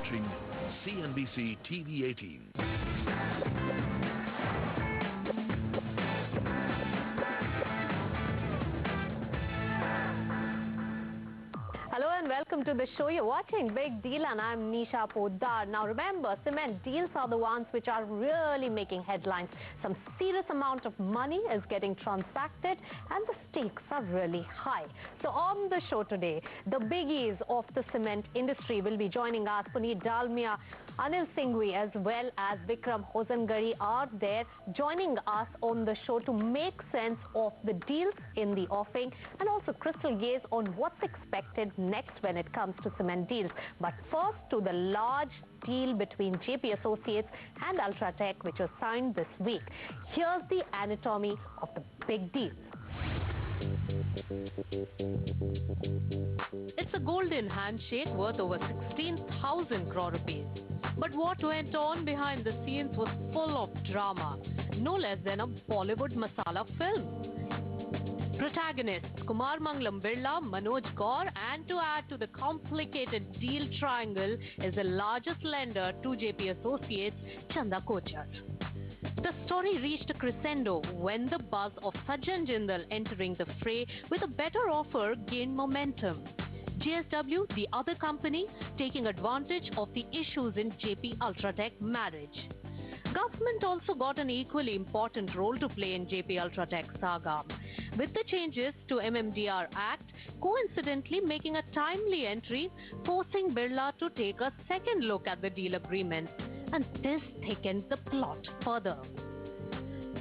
watching CNBC TV 18. Hello and welcome to the show. You're watching Big Deal and I'm Nisha Poddar. Now remember, cement deals are the ones which are really making headlines. Some serious amount of money is getting transacted and the stakes are really high. So on the show today, the biggies of the cement industry will be joining us. Puneet, Dalmia, Anil Singhvi as well as Vikram Hosangari are there joining us on the show to make sense of the deals in the offing and also crystal gaze on what's expected next when it comes to cement deals. But first to the large deal between JP Associates and Ultratech which was signed this week. Here's the anatomy of the big deal. It's a golden handshake worth over 16,000 crore rupees. But what went on behind the scenes was full of drama, no less than a Bollywood masala film. Protagonists Kumar Mangalam Birla, Manoj Gaur, and to add to the complicated deal triangle is the largest lender to JP Associates, Chanda Kochar. The story reached a crescendo when the buzz of Sajjan Jindal entering the fray with a better offer gained momentum. JSW, the other company, taking advantage of the issues in JP Ultratech marriage. Government also got an equally important role to play in JP Ultratech saga, with the changes to MMDR Act coincidentally making a timely entry, forcing Birla to take a second look at the deal agreement. And this thickens the plot further.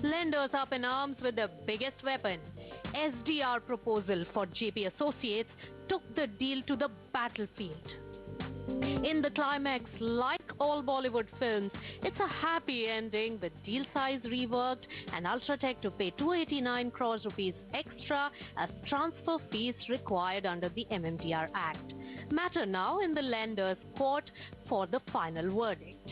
Lenders up in arms with their biggest weapon. SDR proposal for JP Associates took the deal to the battlefield. In the climax, like all Bollywood films, it's a happy ending with deal size reworked and Ultratech to pay 289 crores rupees extra as transfer fees required under the MMDR Act. Matter now in the lender's court for the final verdict.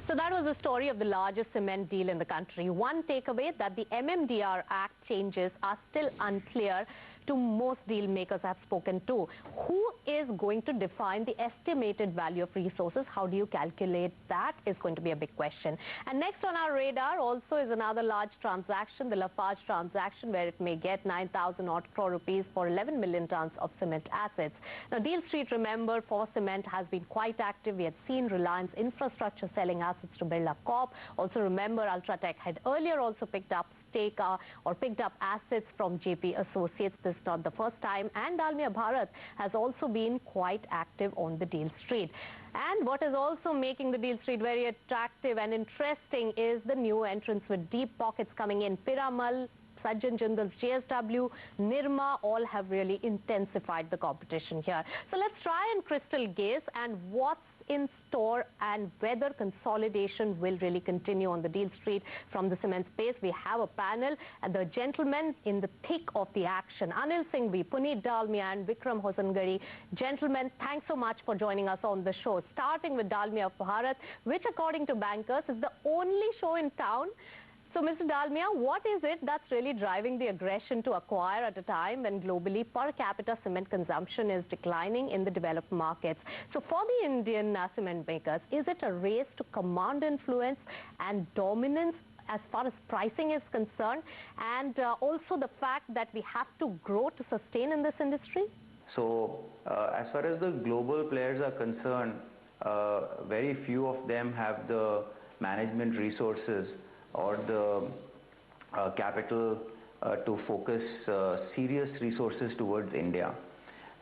So that was the story of the largest cement deal in the country. One takeaway that the MMDR Act changes are still unclear to most deal makers I've spoken to. Who is going to define the estimated value of resources? How do you calculate that is going to be a big question. And next on our radar also is another large transaction, the Lafarge transaction, where it may get 9,000 odd crore rupees for 11 million tons of cement assets. Now, Deal Street, remember, for cement has been quite active. We had seen Reliance Infrastructure selling assets to Birla Corp. Also remember, Ultratech had earlier also picked up assets from JP Associates. This is not the first time, and Dalmia Bharat has also been quite active on the Deal Street. And what is also making the Deal Street very attractive and interesting is the new entrants with deep pockets coming in. Piramal, Sajjan Jindal's JSW, Nirma, all have really intensified the competition here. So let's try and crystal gaze and what's in store and whether consolidation will really continue on the Deal Street from the cement space. We have a panel and the gentlemen in the thick of the action. Anil Singhvi, Puneet, Dalmia and Vikram Hosangari. Gentlemen, thanks so much for joining us on the show. Starting with Dalmia Bharat, which according to bankers is the only show in town. So, Mr. Dalmia, what is it that's really driving the aggression to acquire at a time when globally per capita cement consumption is declining in the developed markets? So, for the Indian cement makers, is it a race to command influence and dominance as far as pricing is concerned, and also the fact that we have to grow to sustain in this industry? So, as far as the global players are concerned, very few of them have the management resources or the capital to focus serious resources towards India.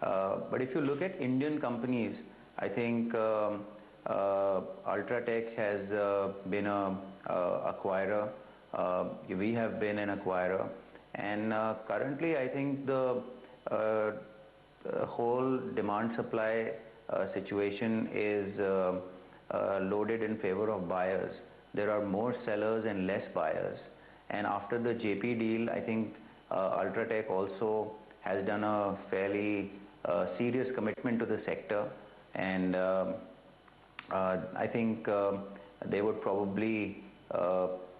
But if you look at Indian companies, I think Ultratech has been an acquirer. We have been an acquirer. And currently, I think the whole demand-supply situation is loaded in favor of buyers. There are more sellers and less buyers. And after the JP deal, I think Ultratech also has done a fairly serious commitment to the sector. And I think they would probably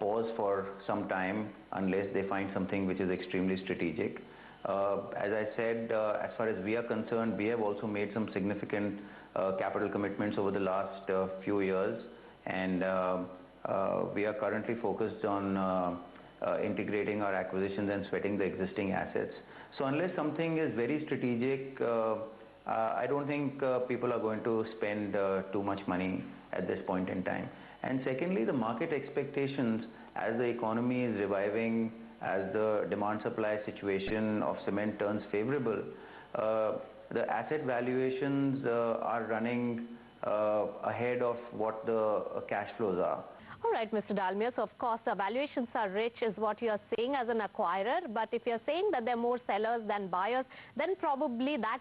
pause for some time unless they find something which is extremely strategic. As I said, as far as we are concerned, we have also made some significant capital commitments over the last few years, and we are currently focused on integrating our acquisitions and sweating the existing assets. So unless something is very strategic, I don't think people are going to spend too much money at this point in time. And secondly, the market expectations, as the economy is reviving, as the demand-supply situation of cement turns favorable, the asset valuations are running ahead of what the cash flows are. All right, Mr. Dalmia, so of course the valuations are rich is what you are saying as an acquirer, but if you're saying that there are more sellers than buyers, then probably that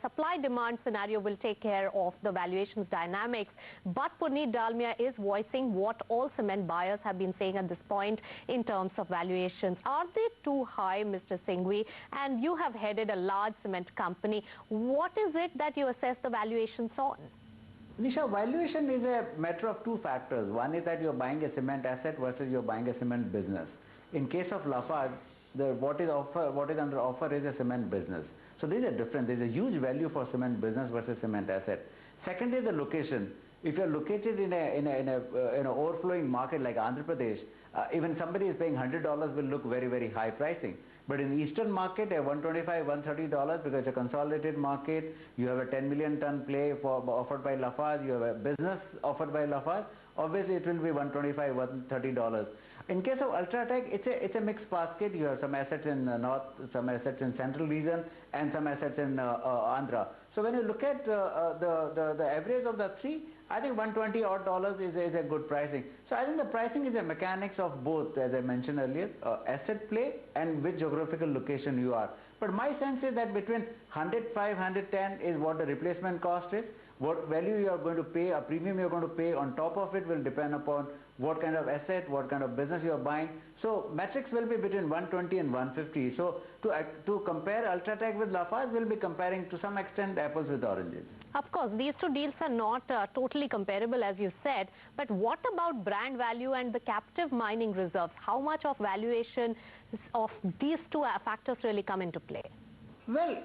supply-demand scenario will take care of the valuations dynamics. But Puneet, Dalmia is voicing what all cement buyers have been saying at this point in terms of valuations. Are they too high, Mr. Singhvi? And you have headed a large cement company. What is it that you assess the valuations on? Nisha, valuation is a matter of two factors. One is that you're buying a cement asset versus you're buying a cement business. In case of Lafarge, what is under offer is a cement business. So there is a difference. There is a huge value for cement business versus cement asset. Second is the location. If you're located in an overflowing market like Andhra Pradesh, even somebody is paying $100 will look very, very high pricing. But in the eastern market, a $125, $130 because it's a consolidated market. You have a 10 million ton play offered by Lafarge. You have a business offered by Lafarge. Obviously, it will be $125, $130. In case of Ultratech, it's a mixed basket. You have some assets in north, some assets in central region, and some assets in Andhra. So when you look at the average of the three, I think $120 odd is a good pricing. So I think the pricing is a mechanics of both, as I mentioned earlier, asset play and which geographical location you are. But my sense is that between 105, 110 is what the replacement cost is. What value you are going to pay, a premium you are going to pay on top of it will depend upon what kind of asset, what kind of business you are buying. So metrics will be between 120 and 150. So to compare Ultratech with Lafarge, we'll be comparing to some extent apples with oranges. Of course, these two deals are not totally comparable, as you said. But what about brand value and the captive mining reserves? How much of valuation of these two factors really come into play? Well,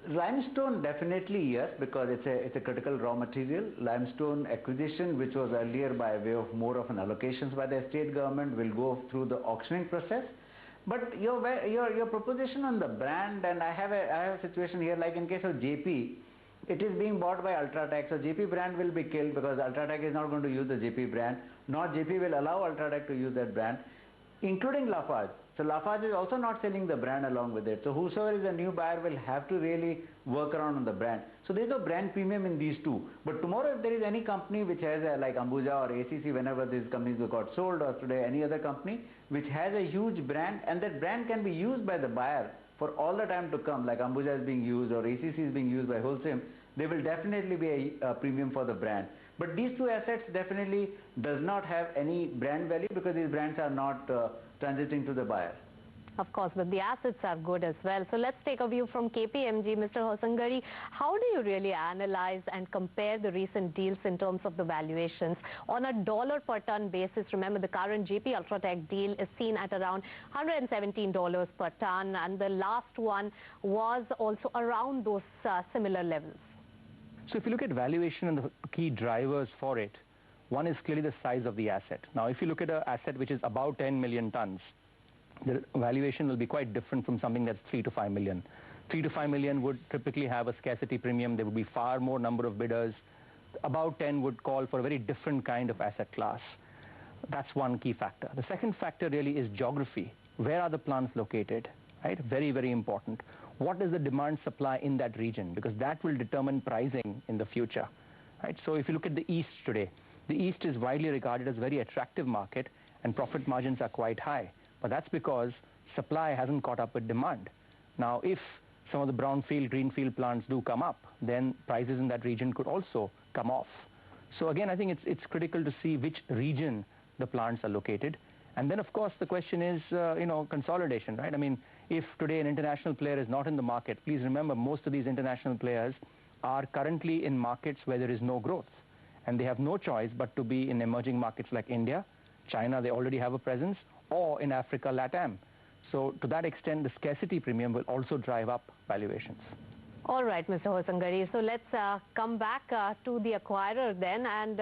limestone definitely yes, because it's a critical raw material. Limestone acquisition, which was earlier by way of more of an allocations by the state government, will go through the auctioning process. But your proposition on the brand, and I have a situation here like in case of JP, it is being bought by Ultratech, so JP brand will be killed because Ultratech is not going to use the JP brand, nor JP will allow Ultratech to use that brand, including Lafarge. So Lafarge is also not selling the brand along with it. So whosoever is a new buyer will have to really work around on the brand. So there is a brand premium in these two. But tomorrow if there is any company which has like Ambuja or ACC, whenever these companies got sold, or today any other company which has a huge brand, and that brand can be used by the buyer for all the time to come, like Ambuja is being used or ACC is being used by Holcim, there will definitely be a premium for the brand. But these two assets definitely does not have any brand value because these brands are not transiting to the buyer. Of course, but the assets are good as well. So let's take a view from KPMG. Mr. Hosangari, how do you really analyze and compare the recent deals in terms of the valuations? On a dollar per ton basis, remember the current JP Ultratech deal is seen at around $117 per ton, and the last one was also around those similar levels. So if you look at valuation and the key drivers for it, one is clearly the size of the asset. Now, if you look at an asset which is about 10 million tons, the valuation will be quite different from something that's 3 to 5 million. 3 to 5 million would typically have a scarcity premium. There would be far more number of bidders. About 10 would call for a very different kind of asset class. That's one key factor. The second factor really is geography. Where are the plants located? Right? Very, very important. What is the demand supply in that region? Because that will determine pricing in the future. Right? So if you look at the East today, the East is widely regarded as a very attractive market and profit margins are quite high. But that's because supply hasn't caught up with demand. Now, if some of the brownfield, greenfield plants do come up, then prices in that region could also come off. So again, I think it's critical to see which region the plants are located. And then, of course, the question is, consolidation, right? I mean, if today an international player is not in the market, please remember most of these international players are currently in markets where there is no growth. And they have no choice but to be in emerging markets like India, China, they already have a presence, or in Africa, LATAM. So to that extent, the scarcity premium will also drive up valuations. All right, Mr. Hosangari. So let's come back to the acquirer then. And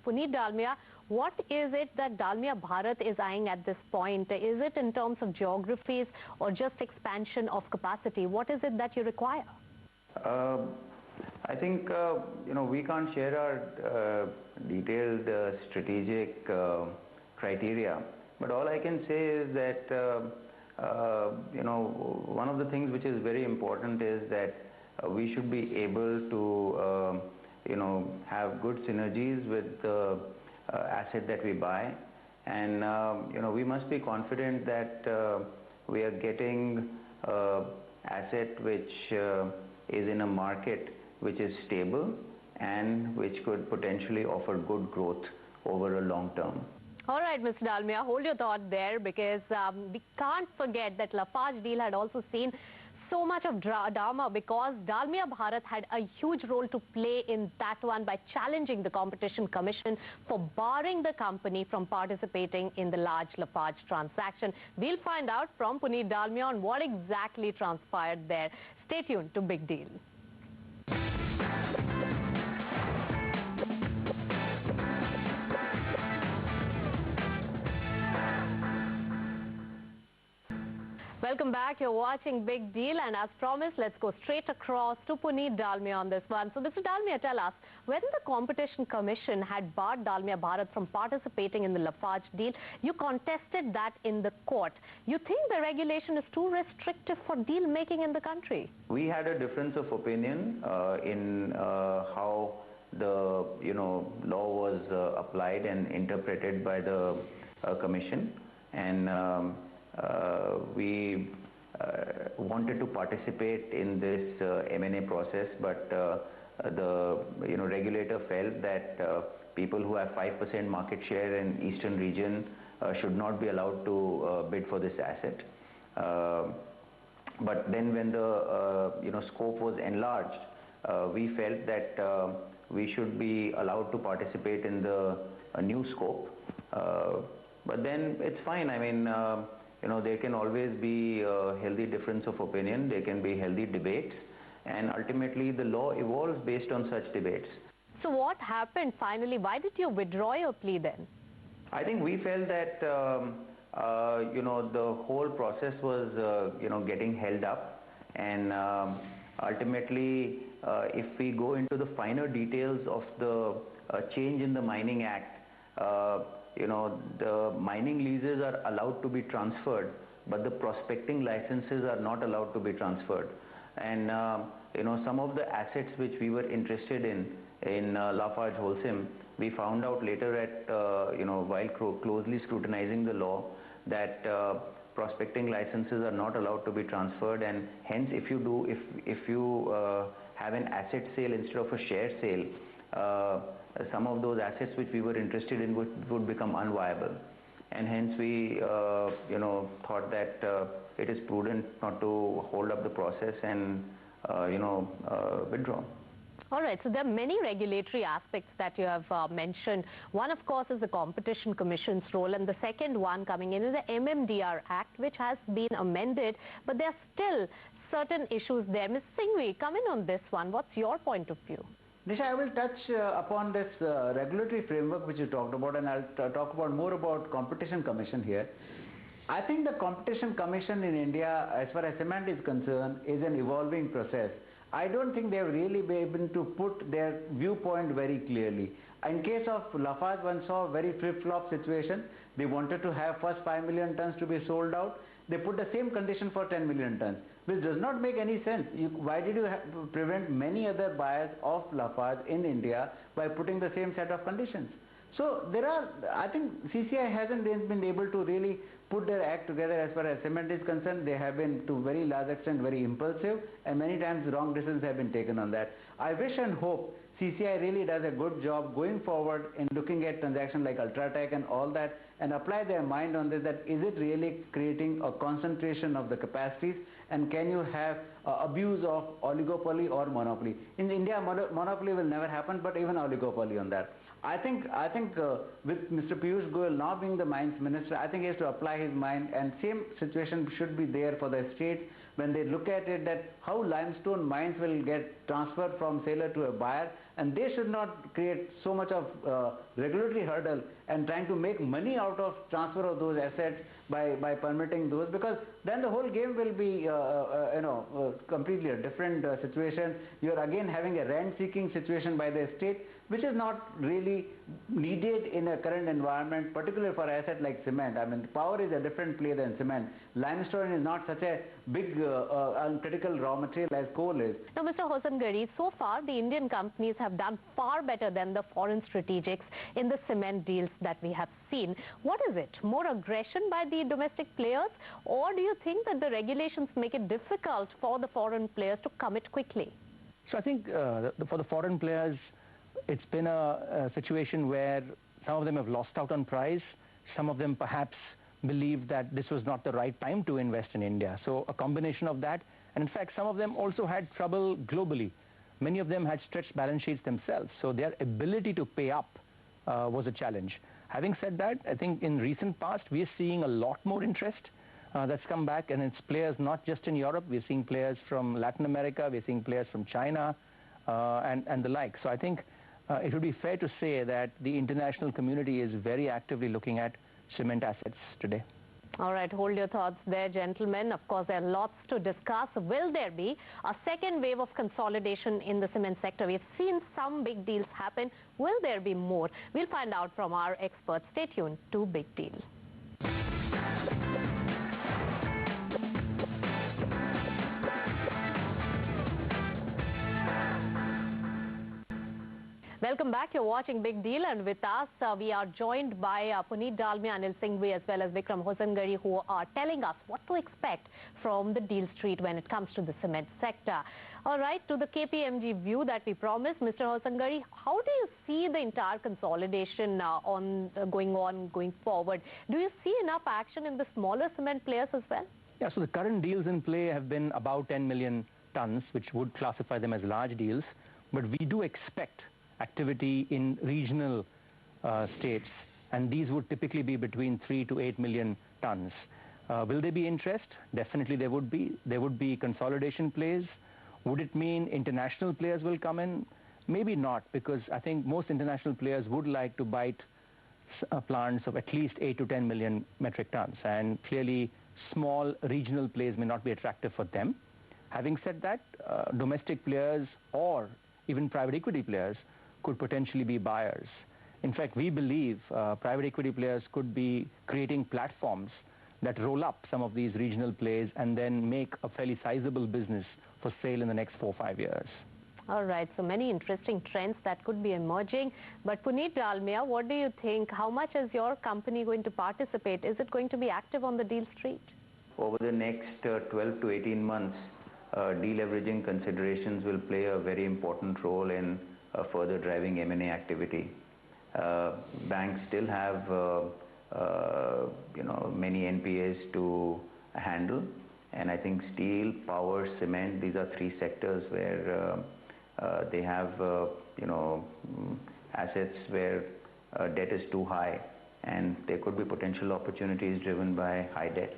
Puneet Dalmia, what is it that Dalmia Bharat is eyeing at this point? Is it in terms of geographies or just expansion of capacity? What is it that you require? I think, we can't share our detailed strategic criteria. But all I can say is that, one of the things which is very important is that we should be able to, have good synergies with the asset that we buy. And, we must be confident that we are getting asset which is in a market which is stable and which could potentially offer good growth over a long term. All right, Mr. Dalmia, hold your thought there, because we can't forget that Lafarge deal had also seen so much of drama, because Dalmia Bharat had a huge role to play in that one by challenging the Competition Commission for barring the company from participating in the large Lafarge transaction. We'll find out from Puneet Dalmia on what exactly transpired there. Stay tuned to Big Deal. Welcome back. You're watching Big Deal, and as promised, let's go straight across to Puneet Dalmia on this one. So, Mr. Dalmia, tell us, when the Competition Commission had barred Dalmia Bharat from participating in the Lafarge deal, you contested that in the court. You think the regulation is too restrictive for deal making in the country? We had a difference of opinion in how the law was applied and interpreted by the commission, and we wanted to participate in this M&A process, but the regulator felt that people who have 5% market share in eastern region should not be allowed to bid for this asset. But then when the scope was enlarged, we felt that we should be allowed to participate in the new scope. But then it's fine. I mean, there can always be a healthy difference of opinion. There can be healthy debates, and ultimately the law evolves based on such debates. So what happened finally? Why did you withdraw your plea then? I think we felt that the whole process was getting held up, and ultimately if we go into the finer details of the change in the Mining Act, the mining leases are allowed to be transferred, but the prospecting licenses are not allowed to be transferred. And some of the assets which we were interested in Lafarge Holcim, we found out later at while closely scrutinizing the law that prospecting licenses are not allowed to be transferred, and hence if you have an asset sale instead of a share sale, some of those assets which we were interested in would become unviable, and hence we thought that it is prudent not to hold up the process and withdraw. All right, so there are many regulatory aspects that you have mentioned. One, of course, is the Competition Commission's role, and the second one coming in is the MMDR Act, which has been amended, but there are still certain issues there. Ms. Singhvi, come in on this one. What's your point of view? Nisha, I will touch upon this regulatory framework which you talked about, and I'll talk about more about Competition Commission here. I think the Competition Commission in India, as far as cement is concerned, is an evolving process. I don't think they have really been able to put their viewpoint very clearly. In case of Lafarge, one saw a very flip-flop situation. They wanted to have first 5 million tons to be sold out. They put the same condition for 10 million tons, which does not make any sense. Why did you prevent many other buyers of Lafarge in India by putting the same set of conditions? So I think CCI hasn't been able to really put their act together as far as cement is concerned. They have been to very large extent very impulsive, and many times wrong decisions have been taken on that. I wish and hope CCI really does a good job going forward in looking at transactions like Ultratech and all that, and apply their mind on this, that is it really creating a concentration of the capacities, and can you have abuse of oligopoly or monopoly? In India, monopoly will never happen, but even oligopoly on that. I think with Mr. Piyush Goyal now being the mines minister, I think he has to apply his mind, and same situation should be there for the states when they look at it, that how limestone mines will get transferred from seller to a buyer, and they should not create so much of regulatory hurdle and trying to make money out of transfer of those assets by permitting those, because then the whole game will be completely a different situation. You are again having a rent-seeking situation by the state, which is not really needed in a current environment, particularly for an asset like cement. I mean, power is a different play than cement. Limestone is not such a big critical raw material as coal is. Now, Mr. Hosangari, so far the Indian companies have done far better than the foreign strategics in the cement deals that we have seen. What is it? More aggression by the domestic players, or do you think that the regulations make it difficult for the foreign players to commit quickly? So I think for the foreign players, it's been a situation where some of them have lost out on price. Some of them perhaps believed that this was not the right time to invest in India. So a combination of that, and in fact some of them also had trouble globally. Many of them had stretched balance sheets themselves, so their ability to pay up was a challenge. Having said that, I think in recent past we are seeing a lot more interest that's come back, and it's players not just in Europe. We're seeing players from Latin America, we're seeing players from China and the like. So I think it would be fair to say that the international community is very actively looking at cement assets today. All right, hold your thoughts there, gentlemen. Of course, there are lots to discuss. Will there be a second wave of consolidation in the cement sector? We've seen some big deals happen. Will there be more? We'll find out from our experts. Stay tuned to Big Deal. Welcome back. You're watching Big Deal, and with us we are joined by Puneet, Dalmia, Anil Singhvi, as well as Vikram Hosangari, who are telling us what to expect from the deal street when it comes to the cement sector. All right, to the KPMG view that we promised, Mr. Hosangari, how do you see the entire consolidation going forward? Do you see enough action in the smaller cement players as well? Yeah, so the current deals in play have been about 10 million tons, which would classify them as large deals, but we do expect activity in regional states, and these would typically be between 3 to 8 million tons. Will there be interest? Definitely there would be. There would be consolidation plays. Would it mean international players will come in? Maybe not, because I think most international players would like to bite plants of at least 8 to 10 million metric tons, and clearly small regional plays may not be attractive for them. Having said that, domestic players or even private equity players could potentially be buyers. In fact, we believe private equity players could be creating platforms that roll up some of these regional plays and then make a fairly sizable business for sale in the next 4 or 5 years. All right, so many interesting trends that could be emerging. But Puneet, Dalmia, what do you think? How much is your company going to participate? Is it going to be active on the deal street? Over the next 12 to 18 months, deleveraging considerations will play a very important role in further driving M&A activity. Banks still have many NPAs to handle, and I think steel, power, cement, these are three sectors where they have assets where debt is too high, and there could be potential opportunities driven by high debt.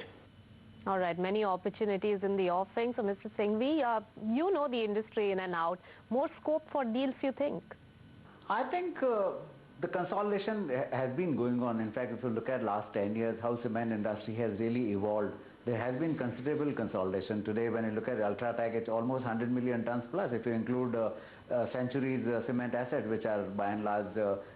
All right, many opportunities in the offing. So, Mr. Singhvi, you know the industry in and out. More scope for deals, you think? I think the consolidation has been going on. In fact, if you look at last 10 years, how cement industry has really evolved, there has been considerable consolidation. Today, when you look at UltraTech, it's almost 100 million tons plus if you include Century's cement assets, which are by and large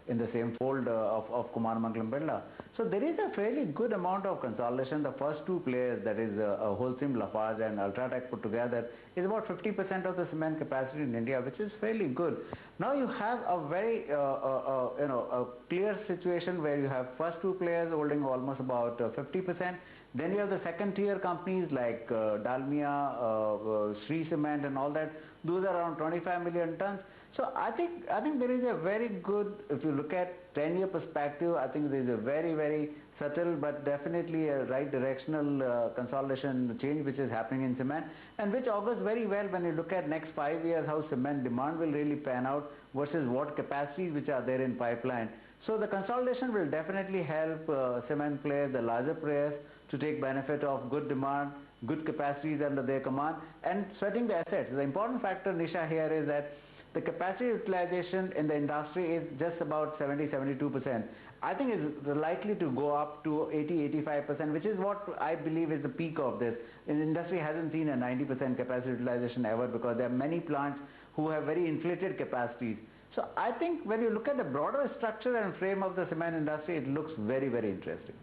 in the same fold of Kumar Mangalam Birla. So there is a fairly good amount of consolidation. The first two players, that is Holcim, Lafarge and UltraTech put together, is about 50% of the cement capacity in India, which is fairly good. Now you have a very a clear situation where you have first two players holding almost about 50%. Then you have the second tier companies like Dalmia, Sri Cement and all that. Those are around 25 million tons. So I think there is a very good, if you look at 10-year perspective, I think there is a very, very subtle but definitely a right directional consolidation change which is happening in cement, and which augurs very well when you look at next 5 years how cement demand will really pan out versus what capacities which are there in pipeline. So the consolidation will definitely help cement players, the larger players, to take benefit of good demand, good capacities under their command, and sweating the assets. The important factor, Nisha, here is that the capacity utilization in the industry is just about 70-72%. I think it's likely to go up to 80-85%, which is what I believe is the peak of this. The industry hasn't seen a 90% capacity utilization ever, because there are many plants who have very inflated capacities. So I think when you look at the broader structure and frame of the cement industry, it looks very, very interesting.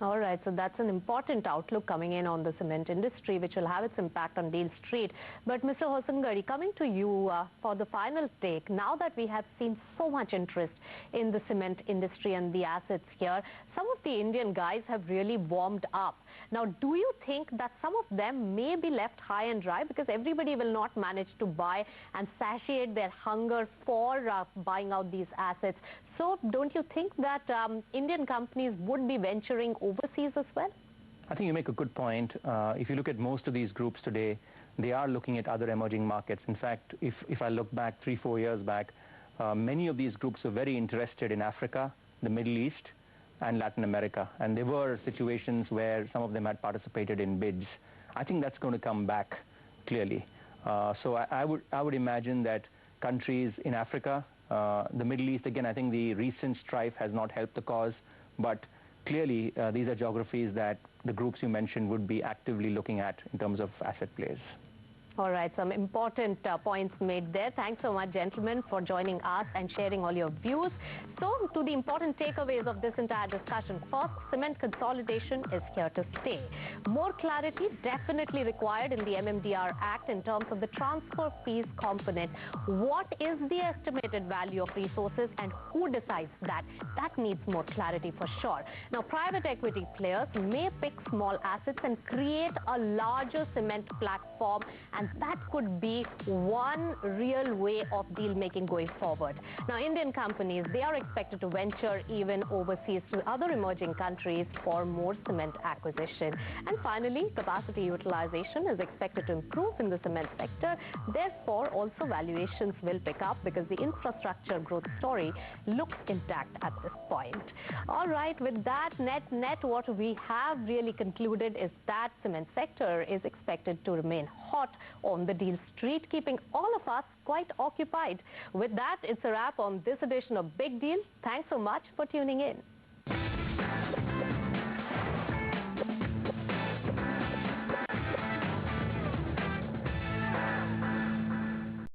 All right, so that's an important outlook coming in on the cement industry, which will have its impact on Deal Street. But Mr. Hosangari, coming to you for the final take, now that we have seen so much interest in the cement industry and the assets here, some of the Indian guys have really warmed up. Now, do you think that some of them may be left high and dry, because everybody will not manage to buy and satiate their hunger for buying out these assets? So don't you think that Indian companies would be venturing overseas as well? I think you make a good point. If you look at most of these groups today, they are looking at other emerging markets. In fact, if I look back 3-4 years back, many of these groups are very interested in Africa, the Middle East, and Latin America. And there were situations where some of them had participated in bids. I think that's going to come back, clearly. So I would imagine that countries in Africa, the Middle East, again, I think the recent strife has not helped the cause, but clearly these are geographies that the groups you mentioned would be actively looking at in terms of asset plays. All right, some important points made there. Thanks so much, gentlemen, for joining us and sharing all your views. So, to the important takeaways of this entire discussion. First, cement consolidation is here to stay. More clarity definitely required in the MMDR Act in terms of the transfer fees component. What is the estimated value of resources and who decides that? That needs more clarity for sure. Now, private equity players may pick small assets and create a larger cement platform, and that could be one real way of deal making going forward. Now, Indian companies, they are expected to venture even overseas to other emerging countries for more cement acquisition. And finally, capacity utilization is expected to improve in the cement sector. Therefore, also valuations will pick up because the infrastructure growth story looks intact at this point. All right, with that, net, what we have really concluded is that cement sector is expected to remain hot on the deal street, keeping all of us quite occupied. With that, it's a wrap on this edition of Big Deal. Thanks so much for tuning in.